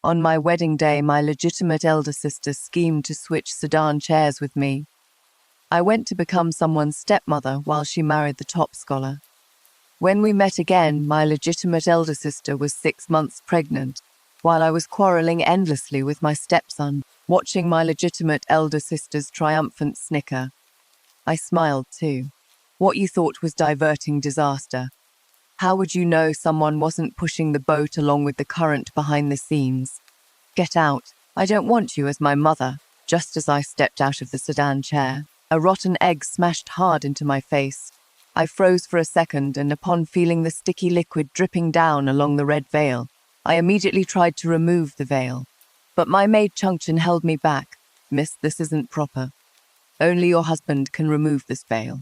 On my wedding day, my legitimate elder sister schemed to switch sedan chairs with me. I went to become someone's stepmother while she married the top scholar. When we met again, my legitimate elder sister was 6 months pregnant, while I was quarreling endlessly with my stepson, watching my legitimate elder sister's triumphant snicker. I smiled too. What you thought was diverting disaster. How would you know someone wasn't pushing the boat along with the current behind the scenes? Get out. I don't want you as my mother. Just as I stepped out of the sedan chair, a rotten egg smashed hard into my face. I froze for a second, and upon feeling the sticky liquid dripping down along the red veil, I immediately tried to remove the veil. But my maid Chungchen held me back. Miss, this isn't proper. Only your husband can remove this veil.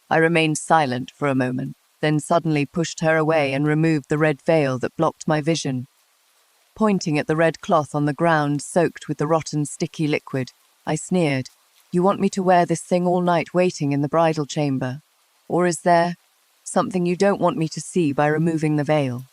I remained silent for a moment, then suddenly pushed her away and removed the red veil that blocked my vision. Pointing at the red cloth on the ground soaked with the rotten sticky liquid, I sneered. You want me to wear this thing all night waiting in the bridal chamber? Or is there something you don't want me to see by removing the veil?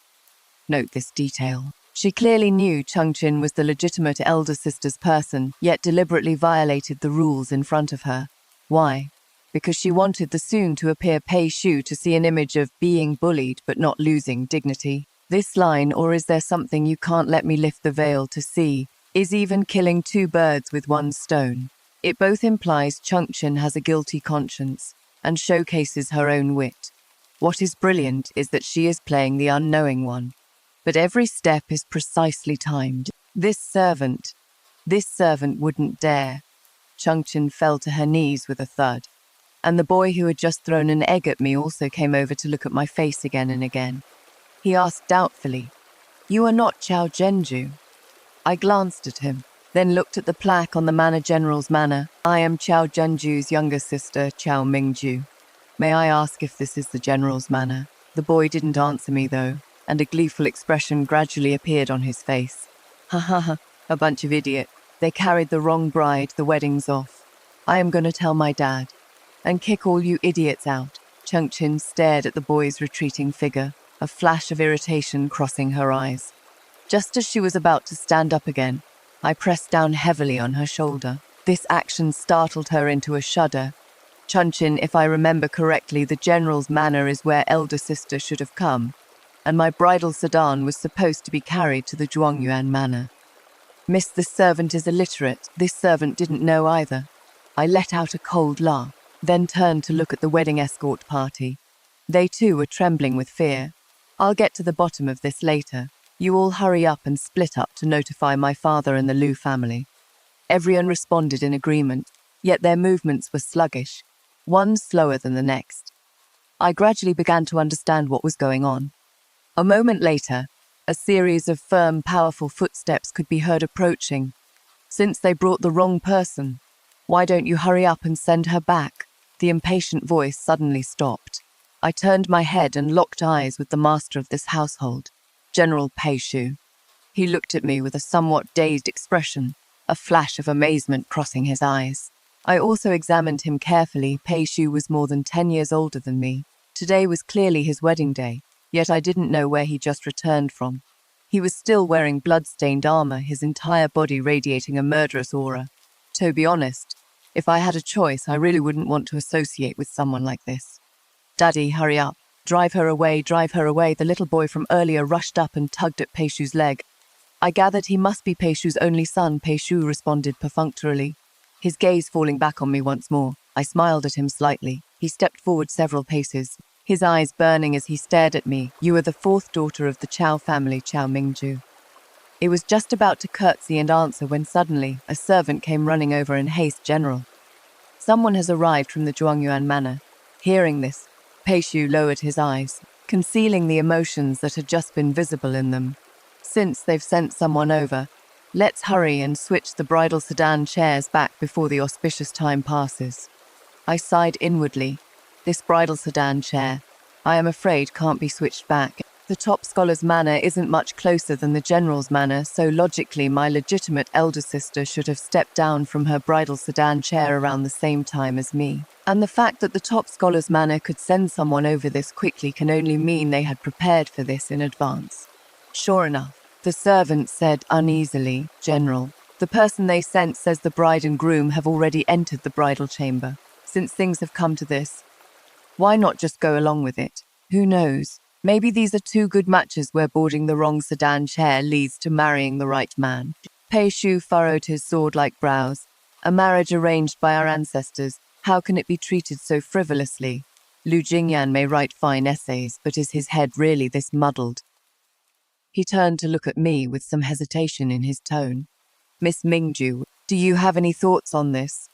Note this detail. She clearly knew Chungchen was the legitimate elder sister's person, yet deliberately violated the rules in front of her. Why? Because she wanted the soon-to-appear Pei Shu to see an image of being bullied but not losing dignity. This line, or is there something you can't let me lift the veil to see, is even killing two birds with one stone. It both implies Chungchen has a guilty conscience and showcases her own wit. What is brilliant is that she is playing the unknowing one. But every step is precisely timed. This servant wouldn't dare. Chungchen fell to her knees with a thud. And the boy who had just thrown an egg at me also came over to look at my face again and again. He asked doubtfully, "You are not Chiao Zhenju?" I glanced at him, then looked at the plaque on the Manor General's manor. I am Chiao Zhenju's younger sister, Chiao Mingju. May I ask if this is the General's manor? The boy didn't answer me, though, and a gleeful expression gradually appeared on his face. Ha ha ha, a bunch of idiots. They carried the wrong bride, the wedding's off. I am going to tell my dad. And kick all you idiots out. Chungchen stared at the boy's retreating figure, a flash of irritation crossing her eyes. Just as she was about to stand up again, I pressed down heavily on her shoulder. This action startled her into a shudder. Chungchen, if I remember correctly, the General's manor is where elder sister should have come, and my bridal sedan was supposed to be carried to the Zhuangyuan manor. Miss, this servant is illiterate. This servant didn't know either. I let out a cold laugh, then turned to look at the wedding escort party. They too were trembling with fear. I'll get to the bottom of this later. You all hurry up and split up to notify my father and the Liu family. Everyone responded in agreement, yet their movements were sluggish, one slower than the next. I gradually began to understand what was going on. A moment later, a series of firm, powerful footsteps could be heard approaching. Since they brought the wrong person, why don't you hurry up and send her back? The impatient voice suddenly stopped. I turned my head and locked eyes with the master of this household, General Pei Shu. He looked at me with a somewhat dazed expression, a flash of amazement crossing his eyes. I also examined him carefully. Pei Shu was more than 10 years older than me. Today was clearly his wedding day, yet I didn't know where he just returned from. He was still wearing blood-stained armor, his entire body radiating a murderous aura. To be honest, if I had a choice, I really wouldn't want to associate with someone like this. Daddy, hurry up. Drive her away, drive her away. The little boy from earlier rushed up and tugged at Pei Shu's leg. I gathered he must be Pei Shu's only son, Pei Shu responded perfunctorily, his gaze falling back on me once more. I smiled at him slightly. He stepped forward several paces, his eyes burning as he stared at me. You are the fourth daughter of the Chiao family, Chiao Mingju. It was just about to curtsy and answer when suddenly a servant came running over in haste. General, someone has arrived from the Zhuangyuan manor. Hearing this, Pei Shu lowered his eyes, concealing the emotions that had just been visible in them. Since they've sent someone over, let's hurry and switch the bridal sedan chairs back before the auspicious time passes. I sighed inwardly. This bridal sedan chair, I am afraid, can't be switched back. The top scholar's manor isn't much closer than the general's manor, so logically my legitimate elder sister should have stepped down from her bridal sedan chair around the same time as me. And the fact that the top scholar's manor could send someone over this quickly can only mean they had prepared for this in advance. Sure enough, The servant said uneasily. General, the person they sent says the bride and groom have already entered the bridal chamber. Since things have come to this, why not just go along with it? Who knows? Maybe these are two good matches where boarding the wrong sedan chair leads to marrying the right man. Pei Shu furrowed his sword-like brows. A marriage arranged by our ancestors. How can it be treated so frivolously? Lu Jingyan may write fine essays, but is his head really this muddled? He turned to look at me with some hesitation in his tone. Miss Mingju, do you have any thoughts on this?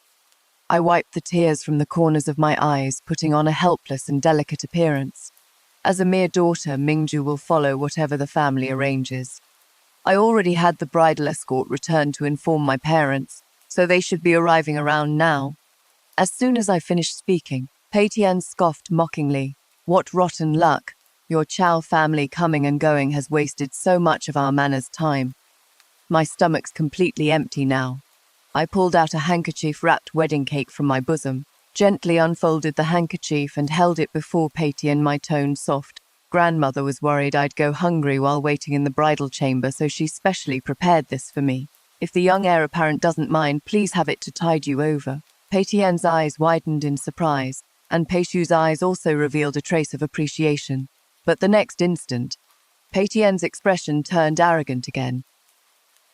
I wiped the tears from the corners of my eyes, putting on a helpless and delicate appearance. As a mere daughter, Mingju will follow whatever the family arranges. I already had the bridal escort return to inform my parents, so they should be arriving around now. As soon as I finished speaking, Pei Tian scoffed mockingly. What rotten luck! Your Chiao family coming and going has wasted so much of our manner's time. My stomach's completely empty now. I pulled out a handkerchief-wrapped wedding cake from my bosom, gently unfolded the handkerchief and held it before Pei Tian, my tone soft. Grandmother was worried I'd go hungry while waiting in the bridal chamber, so she specially prepared this for me. If the young heir apparent doesn't mind, please have it to tide you over. Pei Tian's eyes widened in surprise, and Pei Shu's eyes also revealed a trace of appreciation. But the next instant, Pei Tian's expression turned arrogant again,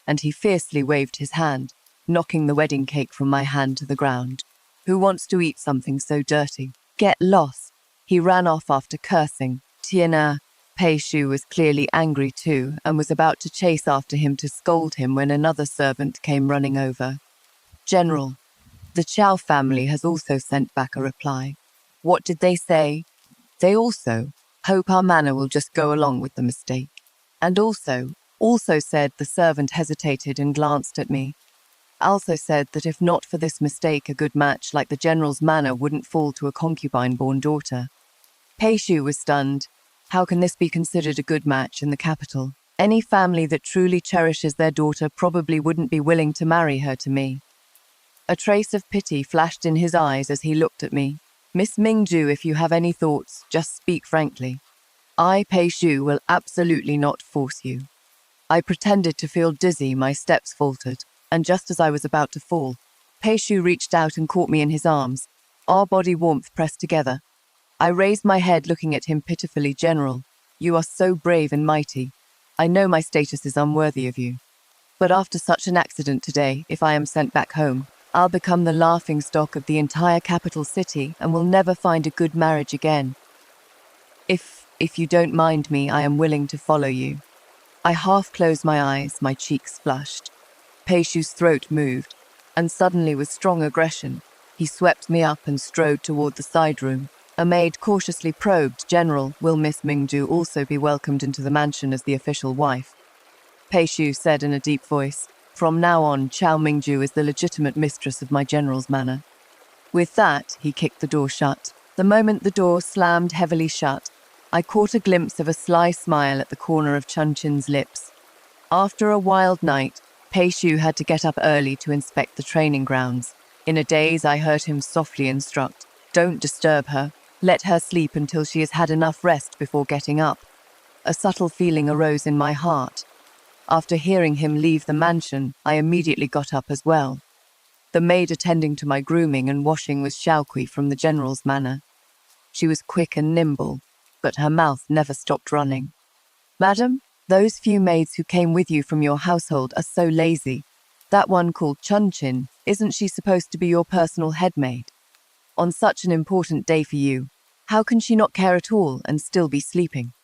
and he fiercely waved his hand, knocking the wedding cake from my hand to the ground. Who wants to eat something so dirty? Get lost! He ran off after cursing. Tiana, Pei Shu was clearly angry too, and was about to chase after him to scold him when another servant came running over. General, the Chiao family has also sent back a reply. What did they say? They also hope our manor will just go along with the mistake. And also said, the servant hesitated and glanced at me. Also said that if not for this mistake, a good match like the general's manor wouldn't fall to a concubine-born daughter. Pei Shu was stunned. How can this be considered a good match in the capital? Any family that truly cherishes their daughter probably wouldn't be willing to marry her to me. A trace of pity flashed in his eyes as he looked at me. Miss Mingju, if you have any thoughts, just speak frankly. I, Pei Shu, will absolutely not force you. I pretended to feel dizzy, my steps faltered, and just as I was about to fall, Pei Shu reached out and caught me in his arms, our body warmth pressed together. I raised my head, looking at him pitifully. General, you are so brave and mighty. I know my status is unworthy of you. But after such an accident today, if I am sent back home, I'll become the laughingstock of the entire capital city and will never find a good marriage again. If you don't mind me, I am willing to follow you. I half closed my eyes, my cheeks flushed. Pei Shu's throat moved, and suddenly with strong aggression, he swept me up and strode toward the side room. A maid cautiously probed, General, will Miss Mingju also be welcomed into the mansion as the official wife? Pei Shu said in a deep voice, from now on, Chiao Mingju is the legitimate mistress of my general's manor. With that, he kicked the door shut. The moment the door slammed heavily shut, I caught a glimpse of a sly smile at the corner of Chun Chin's lips. After a wild night, Pei Shu had to get up early to inspect the training grounds. In a daze, I heard him softly instruct, don't disturb her. Let her sleep until she has had enough rest before getting up. A subtle feeling arose in my heart. After hearing him leave the mansion, I immediately got up as well. The maid attending to my grooming and washing was Xiaokui from the general's manor. She was quick and nimble, but her mouth never stopped running. Madam, those few maids who came with you from your household are so lazy. That one called Chun Chin, isn't she supposed to be your personal head maid? On such an important day for you, how can she not care at all and still be sleeping?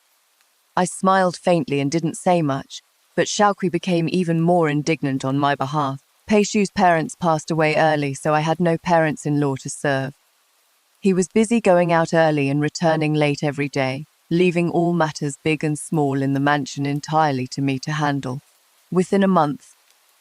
I smiled faintly and didn't say much, but Xiaokui became even more indignant on my behalf. Pei Shu's parents passed away early, so I had no parents-in-law to serve. He was busy going out early and returning late every day, leaving all matters big and small in the mansion entirely to me to handle. Within a month,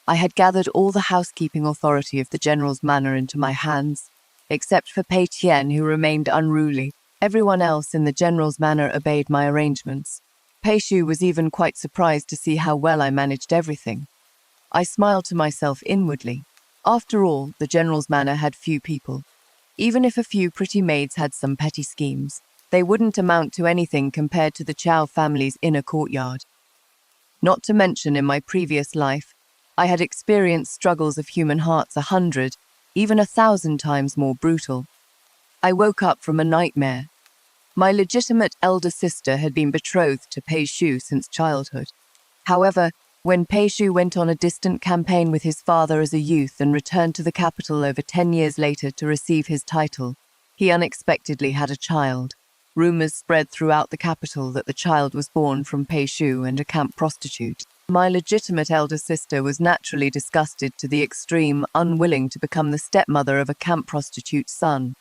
I had gathered all the housekeeping authority of the general's manor into my hands. Except for Pei Tian, who remained unruly, everyone else in the general's manor obeyed my arrangements. Pei Shu was even quite surprised to see how well I managed everything. I smiled to myself inwardly. After all, the general's manor had few people. Even if a few pretty maids had some petty schemes, they wouldn't amount to anything compared to the Chiao family's inner courtyard. Not to mention in my previous life, I had experienced struggles of human hearts 100, even 1,000 times more brutal. I woke up from a nightmare. My legitimate elder sister had been betrothed to Pei Shu since childhood. However, when Pei Shu went on a distant campaign with his father as a youth and returned to the capital over 10 years later to receive his title, he unexpectedly had a child. Rumors spread throughout the capital that the child was born from Pei Shu and a camp prostitute. My legitimate elder sister was naturally disgusted to the extreme, unwilling to become the stepmother of a camp prostitute's son.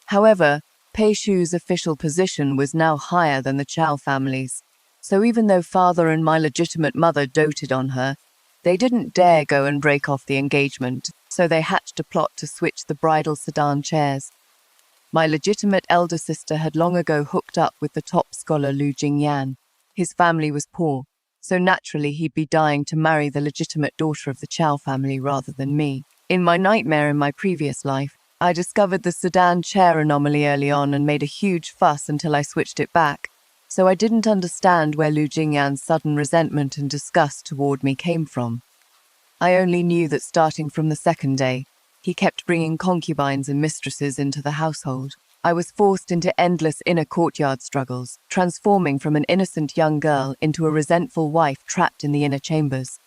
However, Pei Shu's official position was now higher than the Chiao family's, so even though father and my legitimate mother doted on her, they didn't dare go and break off the engagement, so they hatched a plot to switch the bridal sedan chairs. My legitimate elder sister had long ago hooked up with the top scholar Lu Jingyan. His family was poor, so naturally he'd be dying to marry the legitimate daughter of the Chiao family rather than me. In my nightmare in my previous life, I discovered the sedan chair anomaly early on and made a huge fuss until I switched it back, so I didn't understand where Lu Jingyan's sudden resentment and disgust toward me came from. I only knew that starting from the second day, he kept bringing concubines and mistresses into the household. I was forced into endless inner courtyard struggles, transforming from an innocent young girl into a resentful wife trapped in the inner chambers,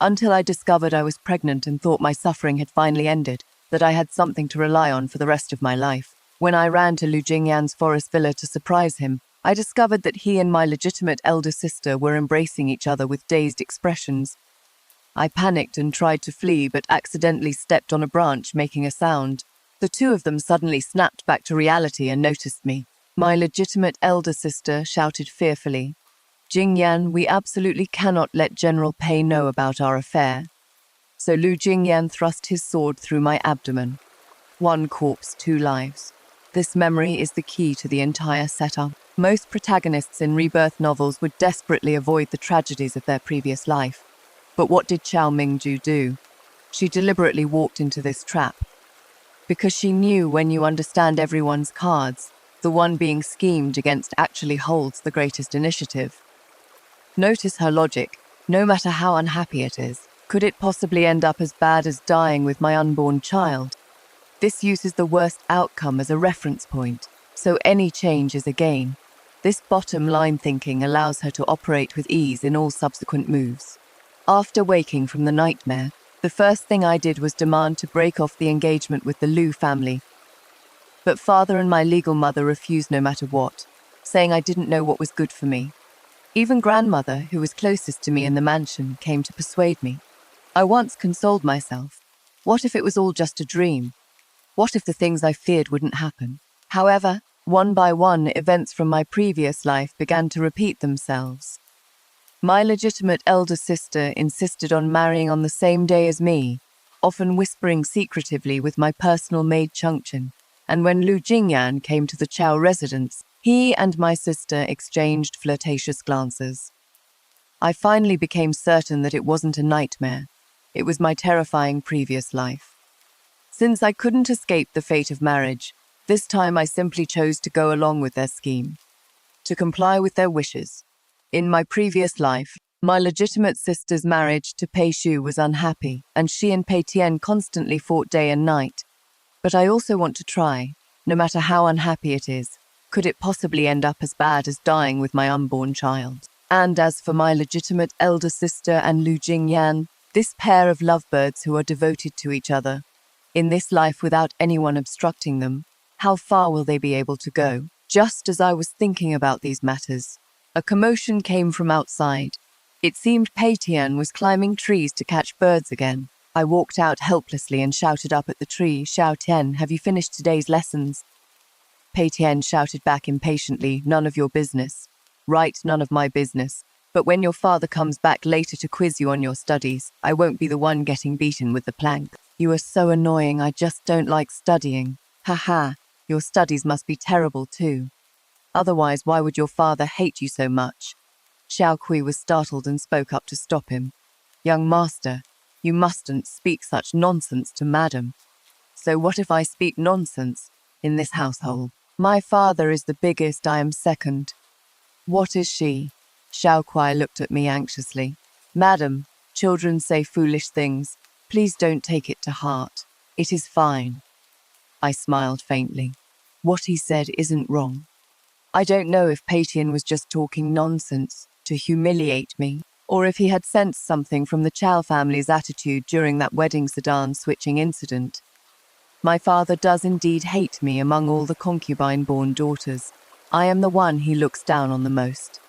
until I discovered I was pregnant and thought my suffering had finally ended, that I had something to rely on for the rest of my life. When I ran to Lu Jingyan's forest villa to surprise him, I discovered that he and my legitimate elder sister were embracing each other with dazed expressions. I panicked and tried to flee, but accidentally stepped on a branch, making a sound. The two of them suddenly snapped back to reality and noticed me. My legitimate elder sister shouted fearfully, "Jingyan, we absolutely cannot let General Pei know about our affair." So Lu Jingyan thrust his sword through my abdomen. One corpse, two lives. This memory is the key to the entire setup. Most protagonists in rebirth novels would desperately avoid the tragedies of their previous life. But what did Chiao Mingju do? She deliberately walked into this trap. Because she knew when you understand everyone's cards, the one being schemed against actually holds the greatest initiative. Notice her logic. No matter how unhappy it is, could it possibly end up as bad as dying with my unborn child? This uses the worst outcome as a reference point, so any change is a gain. This bottom line thinking allows her to operate with ease in all subsequent moves. After waking from the nightmare, the first thing I did was demand to break off the engagement with the Lu family. But father and my legal mother refused no matter what, saying I didn't know what was good for me. Even grandmother, who was closest to me in the mansion, came to persuade me. I once consoled myself. What if it was all just a dream? What if the things I feared wouldn't happen? However, one by one, events from my previous life began to repeat themselves. My legitimate elder sister insisted on marrying on the same day as me, often whispering secretively with my personal maid Chengchen, and when Lu Jingyan came to the Chiao residence, he and my sister exchanged flirtatious glances. I finally became certain that it wasn't a nightmare. It was my terrifying previous life. Since I couldn't escape the fate of marriage, this time I simply chose to go along with their scheme, to comply with their wishes. In my previous life, my legitimate sister's marriage to Pei Shu was unhappy, and she and Pei Tian constantly fought day and night. But I also want to try, no matter how unhappy it is, could it possibly end up as bad as dying with my unborn child? And as for my legitimate elder sister and Lu Jingyan, this pair of lovebirds who are devoted to each other, in this life without anyone obstructing them, how far will they be able to go? Just as I was thinking about these matters, a commotion came from outside. It seemed Pei Tian was climbing trees to catch birds again. I walked out helplessly and shouted up at the tree, "Xiao Tian, have you finished today's lessons?" Pei Tian shouted back impatiently, "None of your business." "Right, none of my business. But when your father comes back later to quiz you on your studies, I won't be the one getting beaten with the plank. You are so annoying, I just don't like studying. Ha, your studies must be terrible too. Otherwise, why would your father hate you so much?" Xiao Kui was startled and spoke up to stop him. "Young master, you mustn't speak such nonsense to madam." "So what if I speak nonsense in this household? My father is the biggest, I am second." "What is she?" Xiao Kuai looked at me anxiously. Madam, children say foolish things. Please don't take it to heart. It is fine. I smiled faintly. What he said isn't wrong. I don't know if Patian was just talking nonsense to humiliate me, or if he had sensed something from the Chiao family's attitude during that wedding sedan switching incident. My father does indeed hate me among all the concubine-born daughters. I am the one he looks down on the most.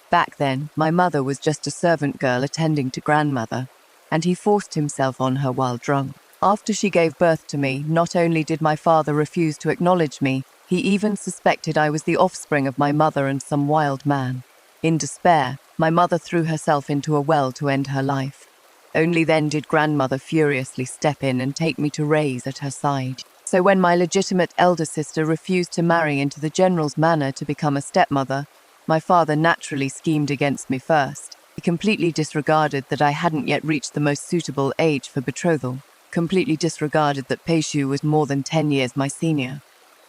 Back then, my mother was just a servant girl attending to grandmother, and he forced himself on her while drunk. After she gave birth to me, not only did my father refuse to acknowledge me, he even suspected I was the offspring of my mother and some wild man. In despair, my mother threw herself into a well to end her life. Only then did grandmother furiously step in and take me to raise at her side. So when my legitimate elder sister refused to marry into the general's manor to become a stepmother, my father naturally schemed against me first. He completely disregarded that I hadn't yet reached the most suitable age for betrothal. Completely disregarded that Pei Shu was more than 10 years my senior.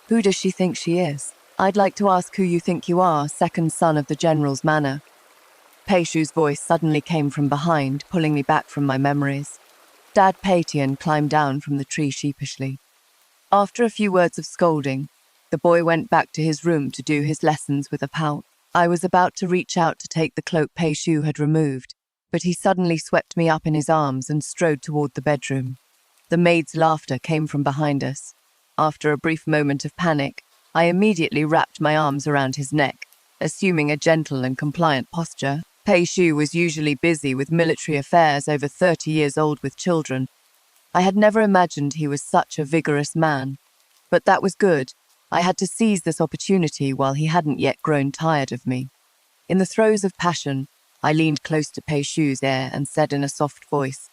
Who does she think she is? I'd like to ask who you think you are, second son of the general's manor. Pei Shu's voice suddenly came from behind, pulling me back from my memories. Dad Paitian climbed down from the tree sheepishly. After a few words of scolding, the boy went back to his room to do his lessons with a pout. I was about to reach out to take the cloak Pei Shu had removed, but he suddenly swept me up in his arms and strode toward the bedroom. The maid's laughter came from behind us. After a brief moment of panic, I immediately wrapped my arms around his neck, assuming a gentle and compliant posture. Pei Shu was usually busy with military affairs, over 30 years old with children. I had never imagined he was such a vigorous man. But that was good. I had to seize this opportunity while he hadn't yet grown tired of me. In the throes of passion, I leaned close to Pei Shu's ear and said in a soft voice,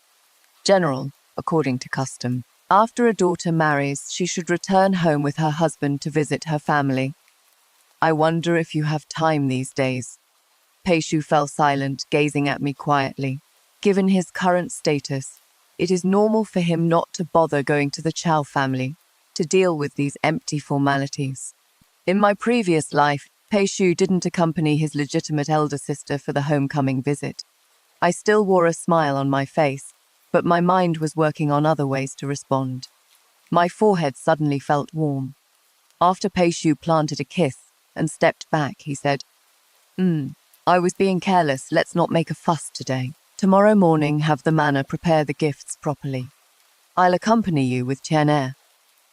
"General, according to custom, after a daughter marries, she should return home with her husband to visit her family. I wonder if you have time these days." Pei Shu fell silent, gazing at me quietly. Given his current status, it is normal for him not to bother going to the Chiao family to deal with these empty formalities. In my previous life, Pei Shu didn't accompany his legitimate elder sister for the homecoming visit. I still wore a smile on my face, but my mind was working on other ways to respond. My forehead suddenly felt warm. After Pei Shu planted a kiss and stepped back, he said, I was being careless. Let's not make a fuss today. Tomorrow morning, have the manor prepare the gifts properly. I'll accompany you with Tian.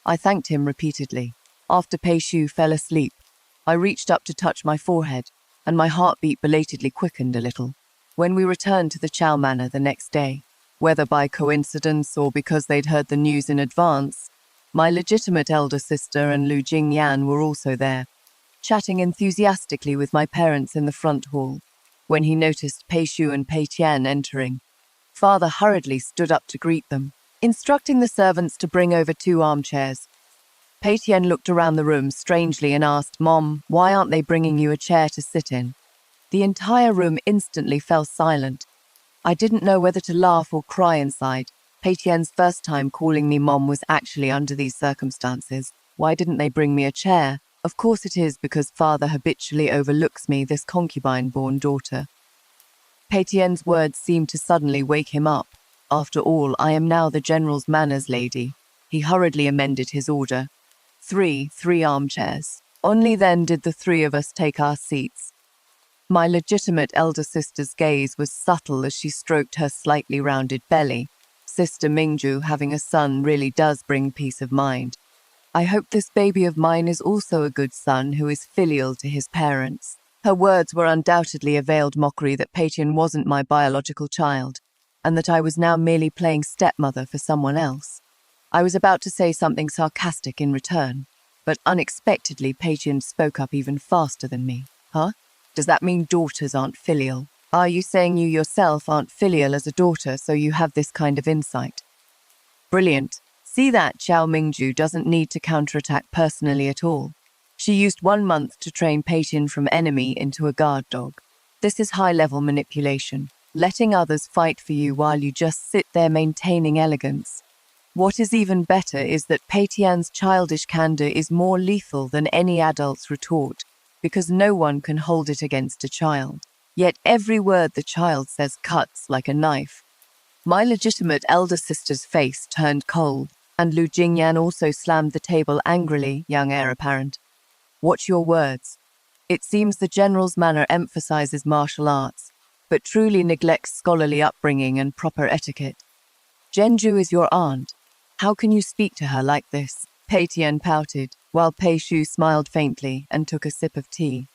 I thanked him repeatedly. After Pei Shu fell asleep, I reached up to touch my forehead, and my heartbeat belatedly quickened a little. When we returned to the Chiao manor the next day, whether by coincidence or because they'd heard the news in advance, my legitimate elder sister and Lu Jingyan were also there, chatting enthusiastically with my parents in the front hall. When he noticed Pei Shu and Pei Tian entering, father hurriedly stood up to greet them, instructing the servants to bring over 2 armchairs. Pei Tian looked around the room strangely and asked, "Mom, why aren't they bringing you a chair to sit in?" The entire room instantly fell silent. I didn't know whether to laugh or cry inside. Pei Tian's first time calling me Mom was actually under these circumstances. Why didn't they bring me a chair? Of course it is because father habitually overlooks me, this concubine-born daughter. Pei Tian's words seemed to suddenly wake him up. After all, I am now the general's manners lady. He hurriedly amended his order. Three armchairs. Only then did the 3 of us take our seats. My legitimate elder sister's gaze was subtle as she stroked her slightly rounded belly. Sister Mingju having a son really does bring peace of mind. I hope this baby of mine is also a good son who is filial to his parents. Her words were undoubtedly a veiled mockery that Patian wasn't my biological child, and that I was now merely playing stepmother for someone else. I was about to say something sarcastic in return, but unexpectedly Patian spoke up even faster than me. Huh? Does that mean daughters aren't filial? Are you saying you yourself aren't filial as a daughter, so you have this kind of insight? Brilliant. See that Chiao Mingju doesn't need to counterattack personally at all. She used 1 month to train Patian from enemy into a guard dog. This is high-level manipulation, letting others fight for you while you just sit there maintaining elegance. What is even better is that Pei Tian's childish candor is more lethal than any adult's retort, because no one can hold it against a child. Yet every word the child says cuts like a knife. My legitimate elder sister's face turned cold, and Lu Jingyan also slammed the table angrily, young heir apparent. Watch your words. It seems the general's manner emphasizes martial arts, but truly neglects scholarly upbringing and proper etiquette. Zhenju is your aunt. How can you speak to her like this? Pei Tian pouted, while Pei Shu smiled faintly and took a sip of tea.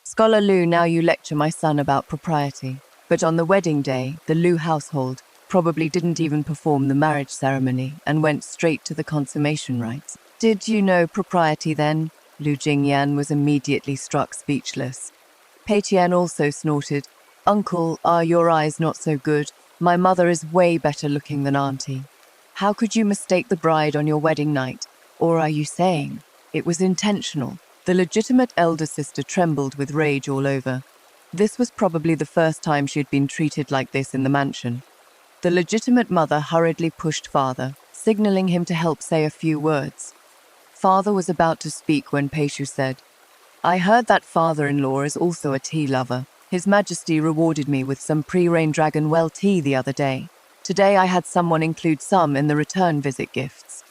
Scholar Lu, now you lecture my son about propriety. But on the wedding day, the Lu household probably didn't even perform the marriage ceremony and went straight to the consummation rites. Did you know propriety then? Lu Jingyan was immediately struck speechless. Pei Tian also snorted. Uncle, are your eyes not so good? My mother is way better looking than auntie. How could you mistake the bride on your wedding night? Or are you saying it was intentional? The legitimate elder sister trembled with rage all over. This was probably the first time she had been treated like this in the mansion. The legitimate mother hurriedly pushed father, signaling him to help say a few words. Father was about to speak when Pei Shu said, I heard that father-in-law is also a tea lover. His Majesty rewarded me with some pre-rain dragon well tea the other day. Today I had someone include some in the return visit gifts.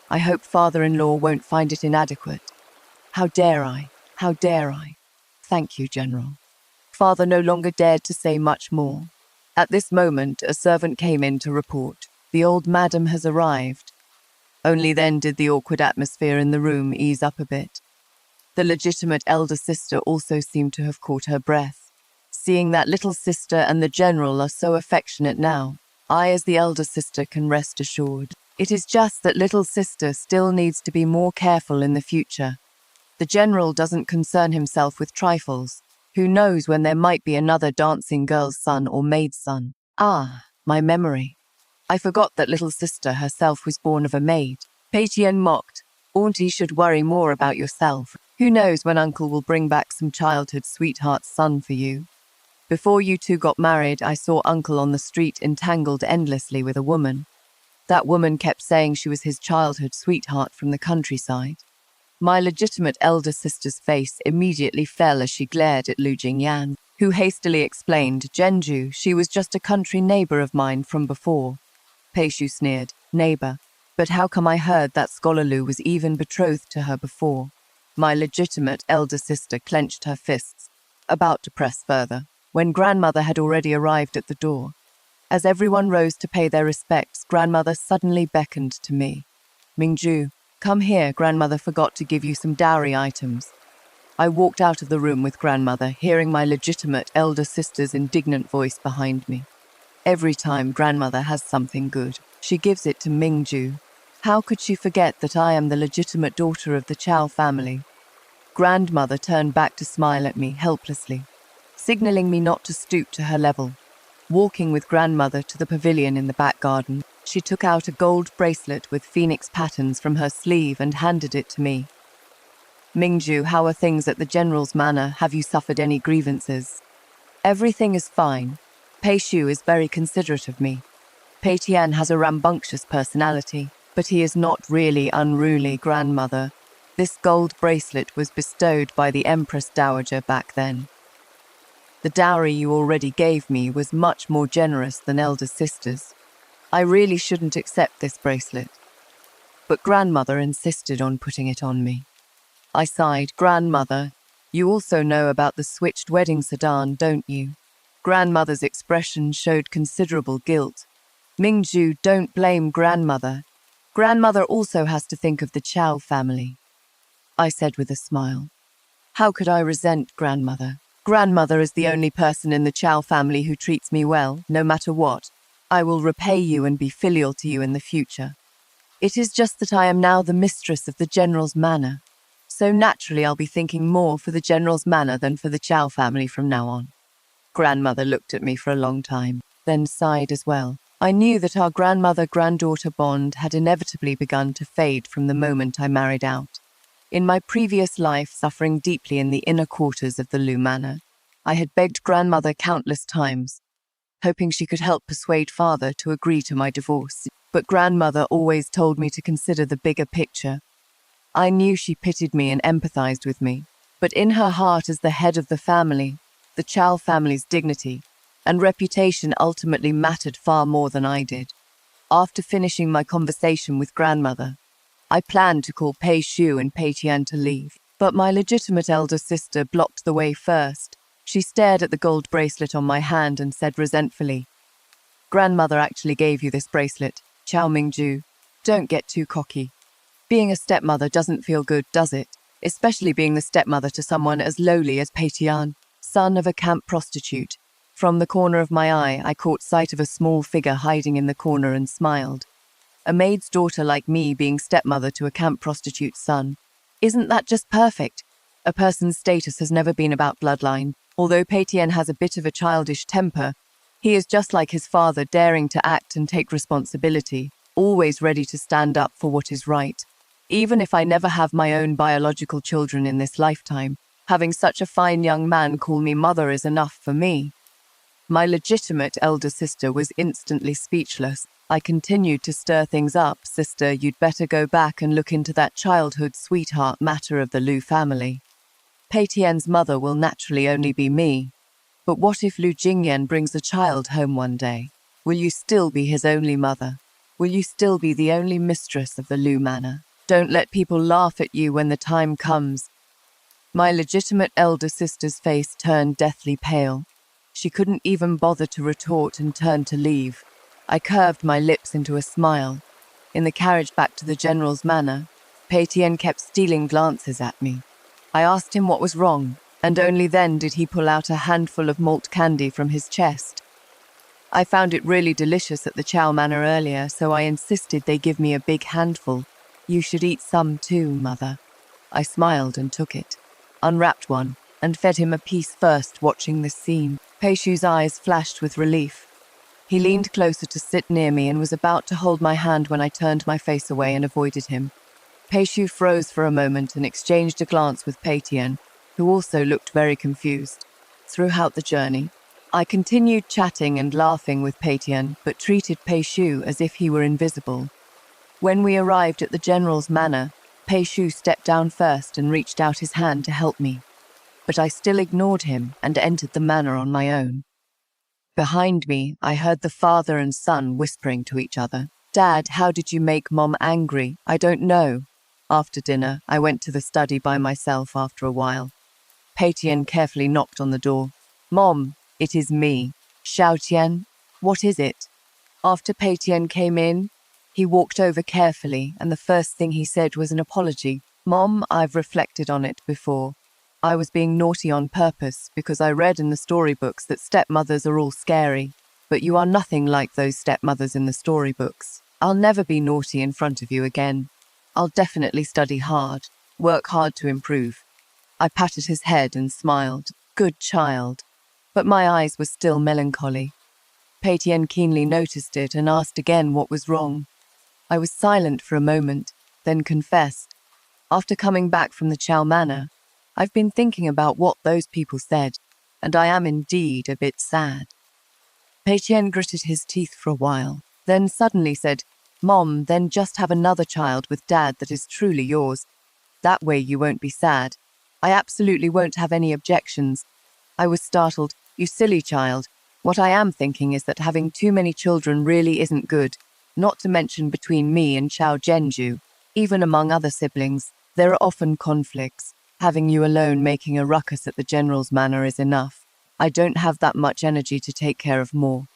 I hope father-in-law won't find it inadequate. How dare I? How dare I? Thank you, General. Father no longer dared to say much more. At this moment, a servant came in to report. The old madam has arrived. Only then did the awkward atmosphere in the room ease up a bit. The legitimate elder sister also seemed to have caught her breath. Seeing that little sister and the general are so affectionate now, I as the elder sister can rest assured. It is just that little sister still needs to be more careful in the future. The general doesn't concern himself with trifles. Who knows when there might be another dancing girl's son or maid's son? Ah, my memory. I forgot that little sister herself was born of a maid. Pei Tian mocked. Auntie should worry more about yourself. Who knows when uncle will bring back some childhood sweetheart's son for you? Before you two got married, I saw uncle on the street entangled endlessly with a woman. That woman kept saying she was his childhood sweetheart from the countryside. My legitimate elder sister's face immediately fell as she glared at Lu Jingyan, who hastily explained, Zhenju, she was just a country neighbor of mine from before. Pei Shu sneered, neighbor, but how come I heard that Scholar Lu was even betrothed to her before? My legitimate elder sister clenched her fists, about to press further, when grandmother had already arrived at the door. As everyone rose to pay their respects, grandmother suddenly beckoned to me. Mingju, come here, grandmother forgot to give you some dowry items. I walked out of the room with grandmother, hearing my legitimate elder sister's indignant voice behind me. Every time grandmother has something good, she gives it to Mingju. How could she forget that I am the legitimate daughter of the Chiao family? Grandmother turned back to smile at me helplessly, signaling me not to stoop to her level. Walking with grandmother to the pavilion in the back garden, she took out a gold bracelet with phoenix patterns from her sleeve and handed it to me. Mingju, how are things at the general's manor? Have you suffered any grievances? Everything is fine. Pei Shu is very considerate of me. Pei Tian has a rambunctious personality, but he is not really unruly, grandmother. This gold bracelet was bestowed by the Empress Dowager back then. The dowry you already gave me was much more generous than elder sister's. I really shouldn't accept this bracelet. But grandmother insisted on putting it on me. I sighed. Grandmother, you also know about the switched wedding sedan, don't you? Grandmother's expression showed considerable guilt. Mingju, don't blame grandmother. Grandmother also has to think of the Chiao family, I said with a smile. How could I resent grandmother? Grandmother is the only person in the Chiao family who treats me well, no matter what. I will repay you and be filial to you in the future. It is just that I am now the mistress of the general's manor, so naturally I'll be thinking more for the general's manor than for the Chiao family from now on. Grandmother looked at me for a long time, then sighed as well. I knew that our grandmother-granddaughter bond had inevitably begun to fade from the moment I married out. In my previous life, suffering deeply in the inner quarters of the Lu Manor, I had begged grandmother countless times, hoping she could help persuade father to agree to my divorce. But grandmother always told me to consider the bigger picture. I knew she pitied me and empathized with me, but in her heart as the head of the family, The Chiao family's dignity and reputation ultimately mattered far more than I did. After finishing my conversation with grandmother, I planned to call Pei Shu and Pei Tian to leave, but my legitimate elder sister blocked the way first. She stared at the gold bracelet on my hand and said resentfully, "Grandmother actually gave you this bracelet, Chiao Mingju. Don't get too cocky. Being a stepmother doesn't feel good, does it? Especially being the stepmother to someone as lowly as Pei Tian, son of a camp prostitute." From the corner of my eye, I caught sight of a small figure hiding in the corner and smiled. A maid's daughter like me being stepmother to a camp prostitute's son. Isn't that just perfect? A person's status has never been about bloodline. Although Pei Tian has a bit of a childish temper, he is just like his father, daring to act and take responsibility, always ready to stand up for what is right. Even if I never have my own biological children in this lifetime, having such a fine young man call me mother is enough for me. My legitimate elder sister was instantly speechless. I continued to stir things up. "Sister, you'd better go back and look into that childhood sweetheart matter of the Lu family. Pei Tian's mother will naturally only be me. But what if Lu Jingyan brings a child home one day? Will you still be his only mother? Will you still be the only mistress of the Lu manor? Don't let people laugh at you when the time comes." My legitimate elder sister's face turned deathly pale. She couldn't even bother to retort and turned to leave. I curved my lips into a smile. In the carriage back to the general's manor, Pei Tian kept stealing glances at me. I asked him what was wrong, and only then did he pull out a handful of malt candy from his chest. I found it really delicious at the Chiao manor earlier, so I insisted they give me a big handful. "You should eat some too, mother." I smiled and took it, unwrapped one, and fed him a piece first. Watching this scene, Pei Shu's eyes flashed with relief. He leaned closer to sit near me and was about to hold my hand when I turned my face away and avoided him. Pei Shu froze for a moment and exchanged a glance with Pei Tian, who also looked very confused. Throughout the journey, I continued chatting and laughing with Pei Tian, but treated Pei Shu as if he were invisible. When we arrived at the general's manor, Pei Shu stepped down first and reached out his hand to help me. But I still ignored him and entered the manor on my own. Behind me, I heard the father and son whispering to each other. "Dad, how did you make Mom angry?" "I don't know." After dinner, I went to the study by myself after a while. Pei Tian carefully knocked on the door. "Mom, it is me. Xiao Tian, what is it?" After Pei Tian came in, he walked over carefully, and the first thing he said was an apology. "Mom, I've reflected on it before. I was being naughty on purpose because I read in the storybooks that stepmothers are all scary, but you are nothing like those stepmothers in the storybooks. I'll never be naughty in front of you again. I'll definitely study hard, work hard to improve." I patted his head and smiled. "Good child." But my eyes were still melancholy. Pei Tian keenly noticed it and asked again what was wrong. I was silent for a moment, then confessed. "After coming back from the Chiao manor, I've been thinking about what those people said, and I am indeed a bit sad." Pei Tian gritted his teeth for a while, then suddenly said, "Mom, then just have another child with Dad that is truly yours. That way you won't be sad. I absolutely won't have any objections." I was startled. "You silly child. What I am thinking is that having too many children really isn't good, not to mention between me and Chiao Zhenju. Even among other siblings, there are often conflicts. Having you alone making a ruckus at the general's manor is enough. I don't have that much energy to take care of more."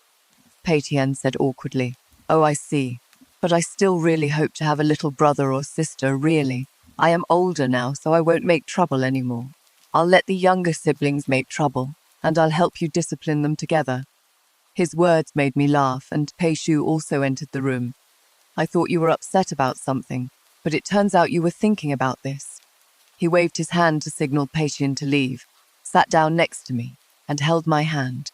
Pei Tian said awkwardly, "Oh, I see. But I still really hope to have a little brother or sister, really. I am older now, so I won't make trouble anymore. I'll let the younger siblings make trouble, and I'll help you discipline them together." His words made me laugh, and Pei Shu also entered the room. "I thought you were upset about something, but it turns out you were thinking about this." He waved his hand to signal Pei Tian to leave, sat down next to me, and held my hand.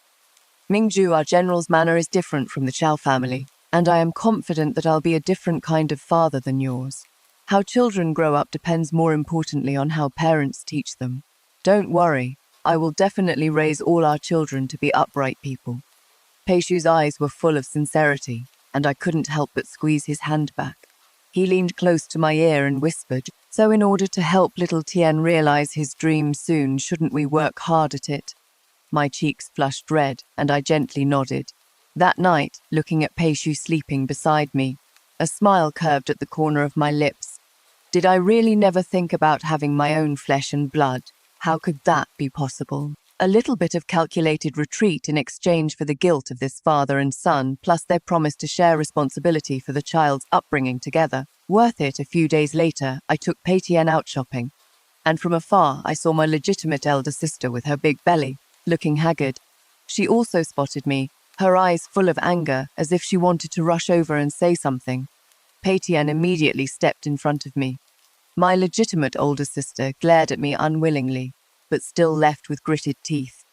"Mingju, our general's manor is different from the Chiao family, and I am confident that I'll be a different kind of father than yours. How children grow up depends more importantly on how parents teach them. Don't worry, I will definitely raise all our children to be upright people." Pei Shu's eyes were full of sincerity, and I couldn't help but squeeze his hand back. He leaned close to my ear and whispered, "So in order to help little Tian realize his dream soon, shouldn't we work hard at it?" My cheeks flushed red, and I gently nodded. That night, looking at Pei Shu sleeping beside me, a smile curved at the corner of my lips. Did I really never think about having my own flesh and blood? How could that be possible? A little bit of calculated retreat in exchange for the guilt of this father and son, plus their promise to share responsibility for the child's upbringing together. Worth it. A few days later, I took Pei Tian out shopping, and from afar I saw my legitimate elder sister with her big belly, looking haggard. She also spotted me, her eyes full of anger, as if she wanted to rush over and say something. Pei Tian immediately stepped in front of me. My legitimate older sister glared at me unwillingly, but still left with gritted teeth.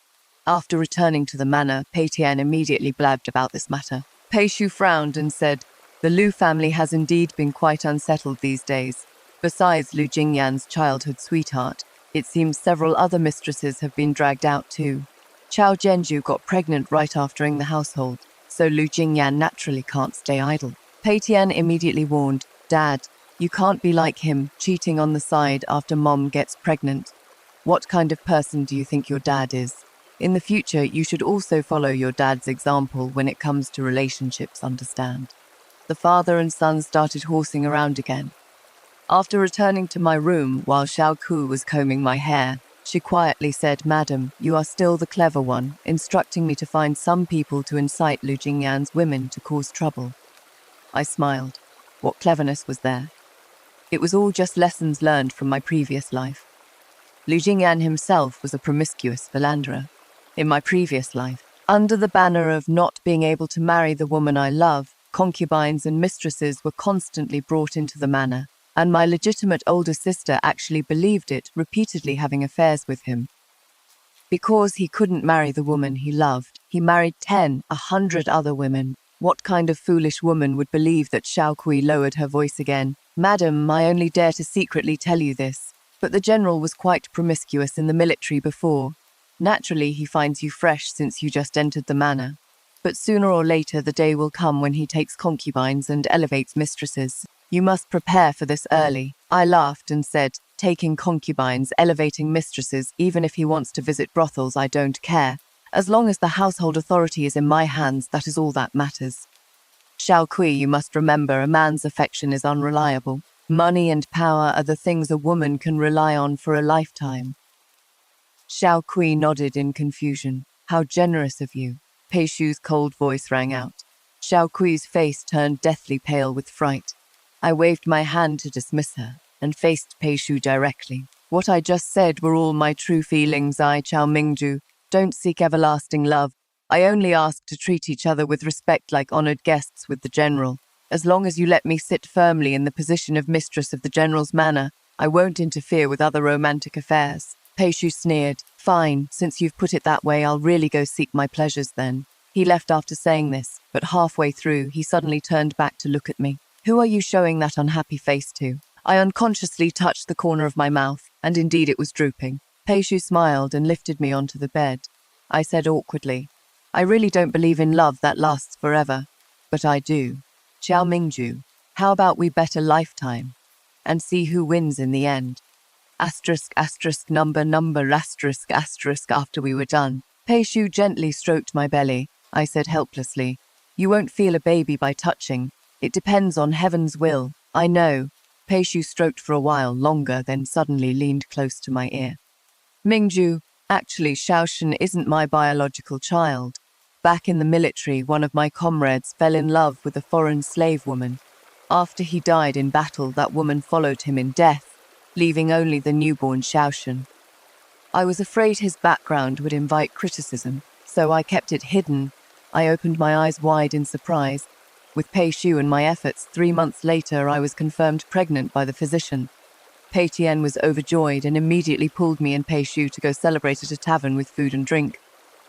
After returning to the manor, Pei Tian immediately blabbed about this matter. Pei Shu frowned and said, "The Lu family has indeed been quite unsettled these days. Besides Lu Jingyan's childhood sweetheart, it seems several other mistresses have been dragged out too. Chiao Zhenju got pregnant right after entering the household, so Lu Jingyan naturally can't stay idle." Pei Tian immediately warned, "Dad, you can't be like him, cheating on the side after Mom gets pregnant. What kind of person do you think your dad is? In the future, you should also follow your dad's example when it comes to relationships, understand?" The father and son started horsing around again. After returning to my room while Xiao Ku was combing my hair, she quietly said, "Madam, you are still the clever one," instructing me to find some people to incite Lu Jingyan's women to cause trouble. I smiled. What cleverness was there? It was all just lessons learned from my previous life. Lu Jingyan himself was a promiscuous philanderer. In my previous life, under the banner of not being able to marry the woman I love, concubines and mistresses were constantly brought into the manor, and my legitimate older sister actually believed it, repeatedly having affairs with him. Because he couldn't marry the woman he loved, he married 100 other women. What kind of foolish woman would believe that? Xiao Kui lowered her voice again. "Madam, I only dare to secretly tell you this, but the general was quite promiscuous in the military before. Naturally, he finds you fresh since you just entered the manor. But sooner or later the day will come when he takes concubines and elevates mistresses. You must prepare for this early." I laughed and said, "Taking concubines, elevating mistresses, even if he wants to visit brothels, I don't care. As long as the household authority is in my hands, that is all that matters." "Xiao Kui, you must remember, a man's affection is unreliable. Money and power are the things a woman can rely on for a lifetime." Xiao Kui nodded in confusion. "How generous of you." Pei Shu's cold voice rang out. Xiao Kui's face turned deathly pale with fright. I waved my hand to dismiss her and faced Pei Shu directly. "What I just said were all my true feelings. I, Chao Mingju, don't seek everlasting love. I only ask to treat each other with respect like honored guests with the general. As long as you let me sit firmly in the position of mistress of the general's manor, I won't interfere with other romantic affairs." Pei Shu sneered. "Fine, since you've put it that way, I'll really go seek my pleasures then." He left after saying this, but halfway through, he suddenly turned back to look at me. "Who are you showing that unhappy face to?" I unconsciously touched the corner of my mouth, and indeed it was drooping. Pei Shu smiled and lifted me onto the bed. I said awkwardly, "I really don't believe in love that lasts forever, but I do. Xiao Mingju, how about we bet a lifetime and see who wins in the end? Asterisk, asterisk, number, asterisk, asterisk." After we were done, Pei Shu gently stroked my belly. I said helplessly, "You won't feel a baby by touching. It depends on heaven's will." "I know." Pei Shu stroked for a while longer, then suddenly leaned close to my ear. "Mingju, actually Shaoshan isn't my biological child. Back in the military, one of my comrades fell in love with a foreign slave woman. After he died in battle, that woman followed him in death, leaving only the newborn Shaoshan. I was afraid his background would invite criticism, so I kept it hidden." I opened my eyes wide in surprise. With Pei Shu and my efforts, 3 months later I was confirmed pregnant by the physician. Pei Tian was overjoyed and immediately pulled me and Pei Shu to go celebrate at a tavern with food and drink.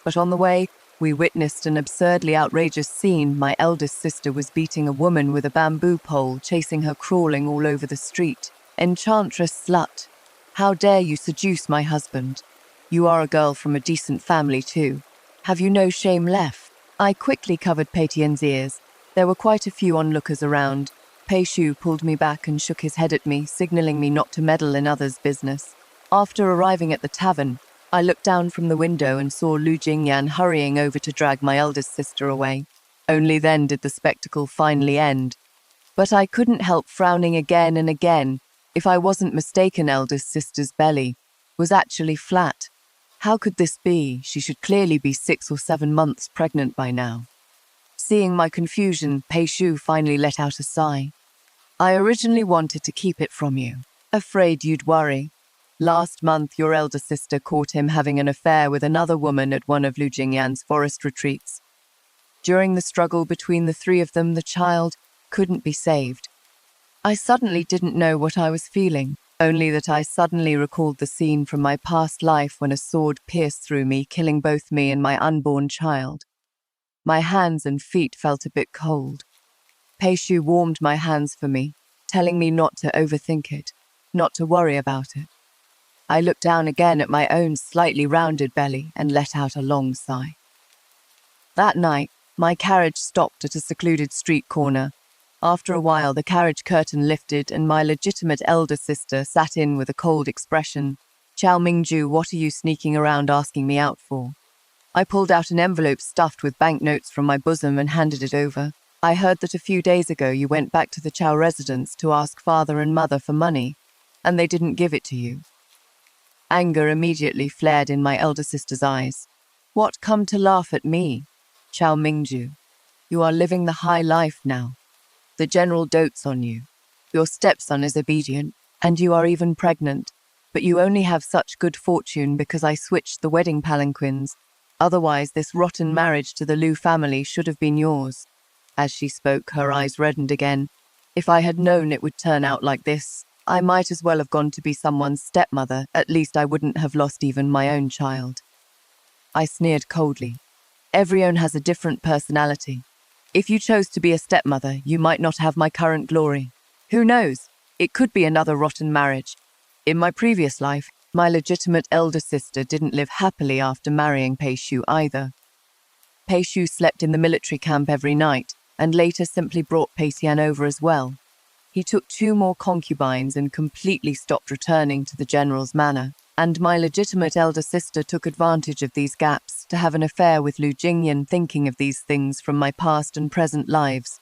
But on the way, we witnessed an absurdly outrageous scene. My eldest sister was beating a woman with a bamboo pole, chasing her crawling all over the street. "Enchantress slut! How dare you seduce my husband? You are a girl from a decent family too. Have you no shame left?" I quickly covered Pei Tian's ears. There were quite a few onlookers around. Pei Shu pulled me back and shook his head at me, signaling me not to meddle in others' business. After arriving at the tavern, I looked down from the window and saw Lu Jingyan hurrying over to drag my eldest sister away. Only then did the spectacle finally end. But I couldn't help frowning again and again. If I wasn't mistaken, eldest sister's belly was actually flat. How could this be? She should clearly be 6 or 7 months pregnant by now. Seeing my confusion, Pei Shu finally let out a sigh. I originally wanted to keep it from you, afraid you'd worry. Last month, your elder sister caught him having an affair with another woman at one of Lu Jingyan's forest retreats. During the struggle between the three of them, the child couldn't be saved. I suddenly didn't know what I was feeling, only that I suddenly recalled the scene from my past life when a sword pierced through me, killing both me and my unborn child. My hands and feet felt a bit cold. Pei Shu warmed my hands for me, telling me not to overthink it, not to worry about it. I looked down again at my own slightly rounded belly and let out a long sigh. That night, my carriage stopped at a secluded street corner. After a while, the carriage curtain lifted and my legitimate elder sister sat in with a cold expression. Chiao Mingju, what are you sneaking around asking me out for? I pulled out an envelope stuffed with banknotes from my bosom and handed it over. I heard that a few days ago you went back to the Chiao residence to ask father and mother for money, and they didn't give it to you. Anger immediately flared in my elder sister's eyes. What, come to laugh at me? Chiao Mingju, you are living the high life now. The general dotes on you. Your stepson is obedient, and you are even pregnant, but you only have such good fortune because I switched the wedding palanquins. Otherwise, this rotten marriage to the Lu family should have been yours. As she spoke, her eyes reddened again. If I had known it would turn out like this, I might as well have gone to be someone's stepmother. At least I wouldn't have lost even my own child. I sneered coldly. Everyone has a different personality. If you chose to be a stepmother, you might not have my current glory. Who knows? It could be another rotten marriage. In my previous life, my legitimate elder sister didn't live happily after marrying Pei Shu either. Pei Shu slept in the military camp every night, and later simply brought Pei Xian over as well. He took 2 more concubines and completely stopped returning to the general's manor, and my legitimate elder sister took advantage of these gaps to have an affair with Lu Jingyan, thinking of these things from my past and present lives.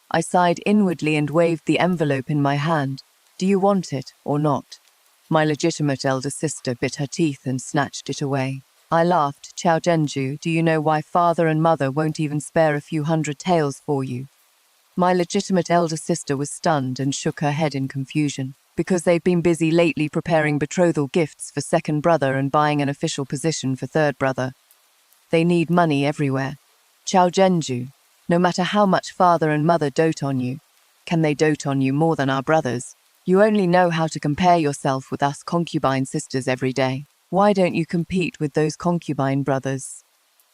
I sighed inwardly and waved the envelope in my hand. Do you want it or not? My legitimate elder sister bit her teeth and snatched it away. I laughed. Chiao Zhenju, do you know why father and mother won't even spare a few 100 taels for you? My legitimate elder sister was stunned and shook her head in confusion. Because they've been busy lately preparing betrothal gifts for second brother and buying an official position for third brother. They need money everywhere. Chiao Zhenju, no matter how much father and mother dote on you, can they dote on you more than our brothers? You only know how to compare yourself with us concubine sisters every day. Why don't you compete with those concubine brothers?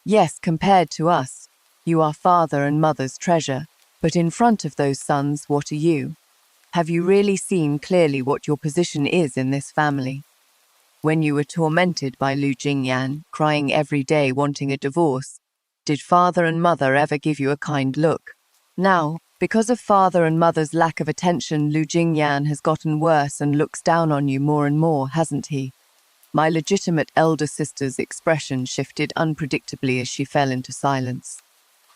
Yes, compared to us, you are father and mother's treasure, but in front of those sons, what are you? Have you really seen clearly what your position is in this family? When you were tormented by Lu Jingyan, crying every day wanting a divorce, did father and mother ever give you a kind look? Now, because of father and mother's lack of attention, Lu Jingyan has gotten worse and looks down on you more and more, hasn't he? My legitimate elder sister's expression shifted unpredictably as she fell into silence.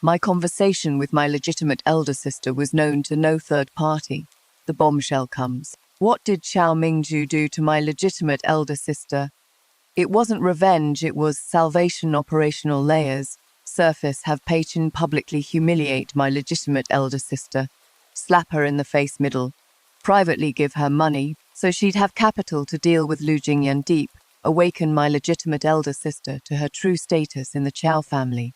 My conversation with my legitimate elder sister was known to no third party. The bombshell comes. What did Chiao Mingju do to my legitimate elder sister? It wasn't revenge, it was salvation. Operational layers. Surface: have Pei Chen publicly humiliate my legitimate elder sister, slap her in the face middle, privately give her money so she'd have capital to deal with Lu Jingyan. Deep, awaken my legitimate elder sister to her true status in the Chiao family.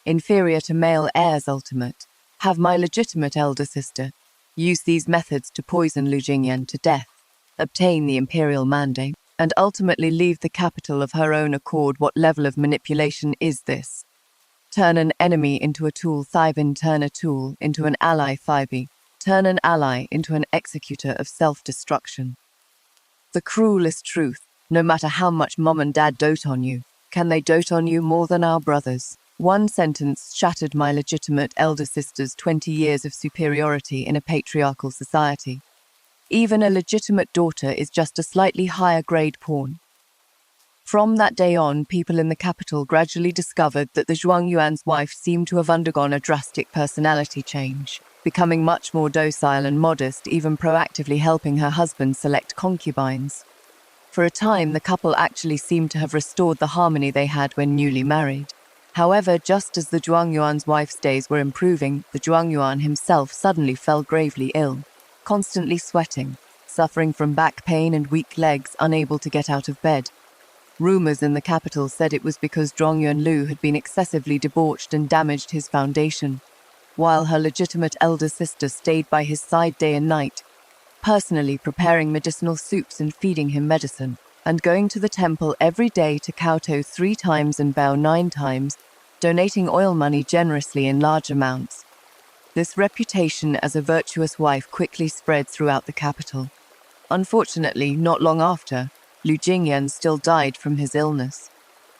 Inferior to male heirs. Ultimate. Have my legitimate elder sister use these methods to poison Lu Jingyan to death, obtain the imperial mandate, and ultimately leave the capital of her own accord. What level of manipulation is this? Turn an enemy into a tool. Thibin, turn a tool into an ally. Thibi, turn an ally into an executor of self-destruction. The cruelest truth, no matter how much mom and dad dote on you, can they dote on you more than our brothers? One sentence shattered my legitimate elder sister's 20 years of superiority in a patriarchal society. Even a legitimate daughter is just a slightly higher grade pawn. From that day on, people in the capital gradually discovered that the Zhuangyuan's wife seemed to have undergone a drastic personality change, becoming much more docile and modest, even proactively helping her husband select concubines. For a time, the couple actually seemed to have restored the harmony they had when newly married. However, just as the Zhuangyuan's wife's days were improving, the Zhuangyuan himself suddenly fell gravely ill, constantly sweating, suffering from back pain and weak legs, unable to get out of bed. Rumors in the capital said it was because Zhuangyuan Lu had been excessively debauched and damaged his foundation, while her legitimate elder sister stayed by his side day and night, personally preparing medicinal soups and feeding him medicine, and going to the temple every day to kowtow 3 times and bow 9 times, donating oil money generously in large amounts. This reputation as a virtuous wife quickly spread throughout the capital. Unfortunately, not long after, Lu Jingyan still died from his illness.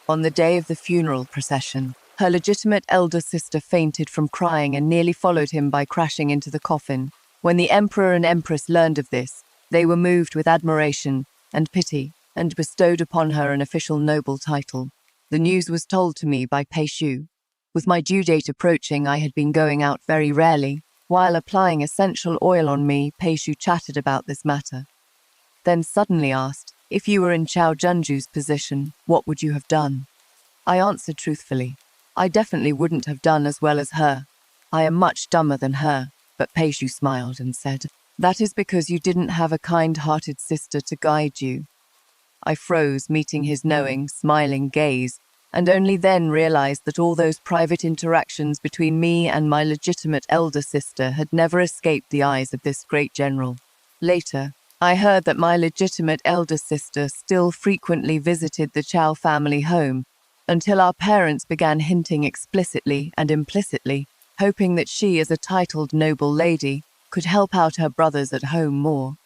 On the day of the funeral procession, her legitimate elder sister fainted from crying and nearly followed him by crashing into the coffin. When the emperor and empress learned of this, they were moved with admiration and pity and bestowed upon her an official noble title. The news was told to me by Pei Shu. With my due date approaching, I had been going out very rarely. While applying essential oil on me, Pei Shu chatted about this matter. Then suddenly asked, "If you were in Chiao Junju's position, what would you have done?" I answered truthfully, "I definitely wouldn't have done as well as her. I am much dumber than her." But Pei Shu smiled and said, "That is because you didn't have a kind-hearted sister to guide you." I froze, meeting his knowing, smiling gaze, and only then realized that all those private interactions between me and my legitimate elder sister had never escaped the eyes of this great general. Later, I heard that my legitimate elder sister still frequently visited the Chiao family home, until our parents began hinting explicitly and implicitly, hoping that she, as a titled noble lady, could help out her brothers at home more.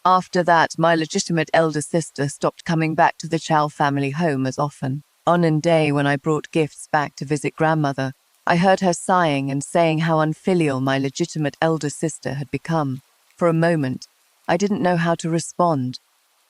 After that, my legitimate elder sister stopped coming back to the Chiao family home as often. On a day when I brought gifts back to visit grandmother, I heard her sighing and saying how unfilial my legitimate elder sister had become. For a moment, I didn't know how to respond.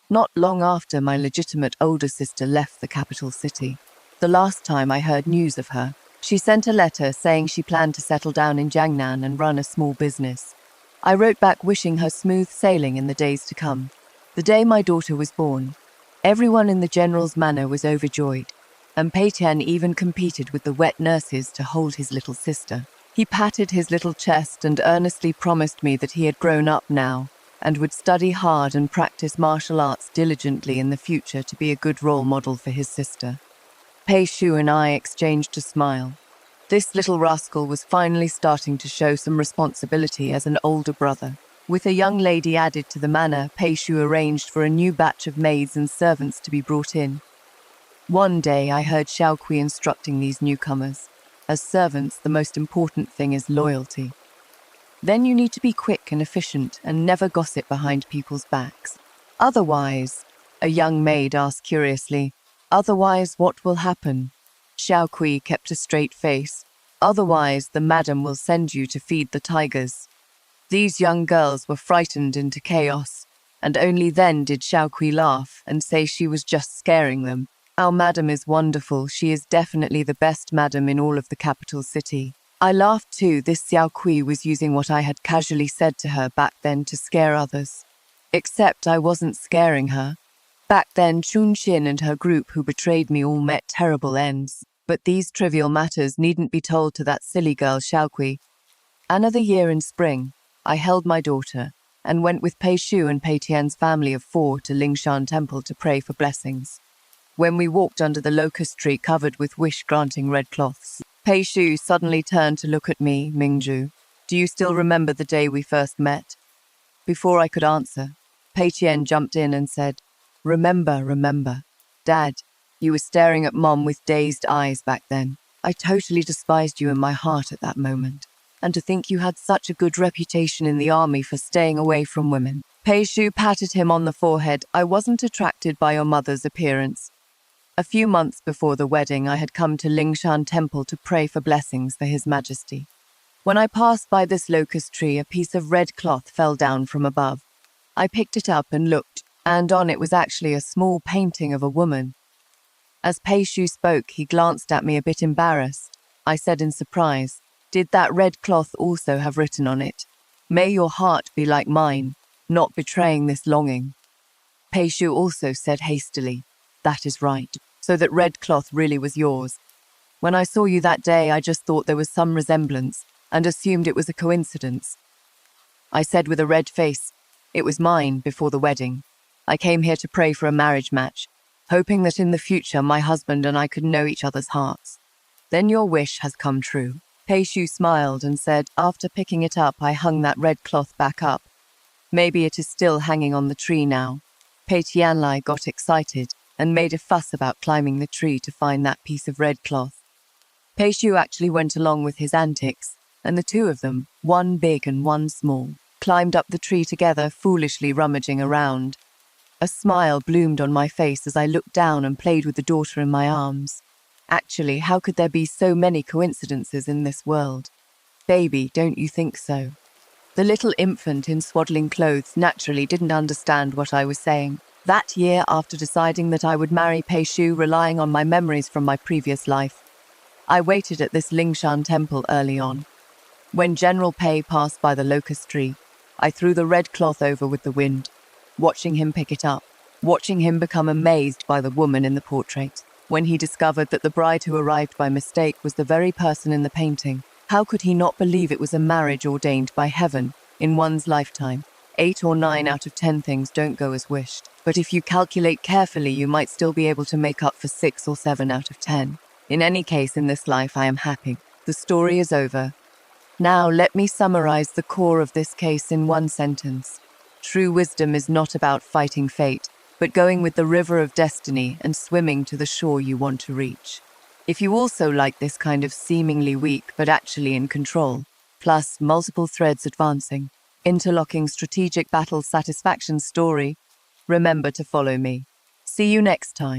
Not long after, my legitimate older sister left the capital city. The last time I heard news of her, she sent a letter saying she planned to settle down in Jiangnan and run a small business. I wrote back wishing her smooth sailing in the days to come. The day my daughter was born, everyone in the general's manor was overjoyed, and Pei Tian even competed with the wet nurses to hold his little sister. He patted his little chest and earnestly promised me that he had grown up now, and would study hard and practice martial arts diligently in the future to be a good role model for his sister. Pei Shu and I exchanged a smile. This little rascal was finally starting to show some responsibility as an older brother. With a young lady added to the manor, Pei Shu arranged for a new batch of maids and servants to be brought in. One day I heard Xiao Kui instructing these newcomers, "As servants, the most important thing is loyalty. Then you need to be quick and efficient and never gossip behind people's backs. Otherwise," a young maid asked curiously, "Otherwise, what will happen?" Xiao Kui kept a straight face. "Otherwise, the madam will send you to feed the tigers." These young girls were frightened into chaos, and only then did Xiao Kui laugh and say she was just scaring them. "Our madam is wonderful. She is definitely the best madam in all of the capital city." I laughed too. This Xiao Kui was using what I had casually said to her back then to scare others. Except I wasn't scaring her. Back then, Chun Xin and her group who betrayed me all met terrible ends. But these trivial matters needn't be told to that silly girl Xiao Kui. Another year in spring, I held my daughter and went with Pei Shu and Pei Tian's family of 4 to Lingshan Temple to pray for blessings. When we walked under the locust tree covered with wish-granting red cloths, Pei Shu suddenly turned to look at me, Mingzhu. "Do you still remember the day we first met?" Before I could answer, Pei Tian jumped in and said, Remember. Dad, you were staring at Mom with dazed eyes back then. I totally despised you in my heart at that moment. And to think you had such a good reputation in the army for staying away from women." Pei Shu patted him on the forehead. "I wasn't attracted by your mother's appearance. A few months before the wedding, I had come to Lingshan Temple to pray for blessings for His Majesty. When I passed by this locust tree, a piece of red cloth fell down from above. I picked it up and looked, and on it was actually a small painting of a woman. As Pei Shu spoke, he glanced at me a bit embarrassed. I said in surprise, "Did that red cloth also have written on it, 'May your heart be like mine, not betraying this longing'?" Pei Shu also said hastily, "That is right. So that red cloth really was yours. When I saw you that day, I just thought there was some resemblance and assumed it was a coincidence." I said with a red face, "It was mine before the wedding. I came here to pray for a marriage match, hoping that in the future my husband and I could know each other's hearts. Then your wish has come true." Pei Shu smiled and said, "After picking it up, I hung that red cloth back up. Maybe it is still hanging on the tree now." Pei Tianlai got excited and made a fuss about climbing the tree to find that piece of red cloth. Pei Shu actually went along with his antics, and the two of them, one big and one small, climbed up the tree together, foolishly rummaging around. A smile bloomed on my face as I looked down and played with the daughter in my arms. Actually, how could there be so many coincidences in this world? Baby, don't you think so? The little infant in swaddling clothes naturally didn't understand what I was saying. That year, after deciding that I would marry Pei Shu, relying on my memories from my previous life, I waited at this Lingshan temple early on. When General Pei passed by the locust tree, I threw the red cloth over with the wind, watching him pick it up, watching him become amazed by the woman in the portrait. When he discovered that the bride who arrived by mistake was the very person in the painting, how could he not believe it was a marriage ordained by heaven in one's lifetime? 8 or 9 out of 10 things don't go as wished, but if you calculate carefully, you might still be able to make up for 6 or 7 out of 10. In any case, in this life, I am happy. The story is over. Now, let me summarize the core of this case in one sentence. True wisdom is not about fighting fate, but going with the river of destiny and swimming to the shore you want to reach. If you also like this kind of seemingly weak but actually in control, plus multiple threads advancing, interlocking strategic battle satisfaction story, remember to follow me. See you next time.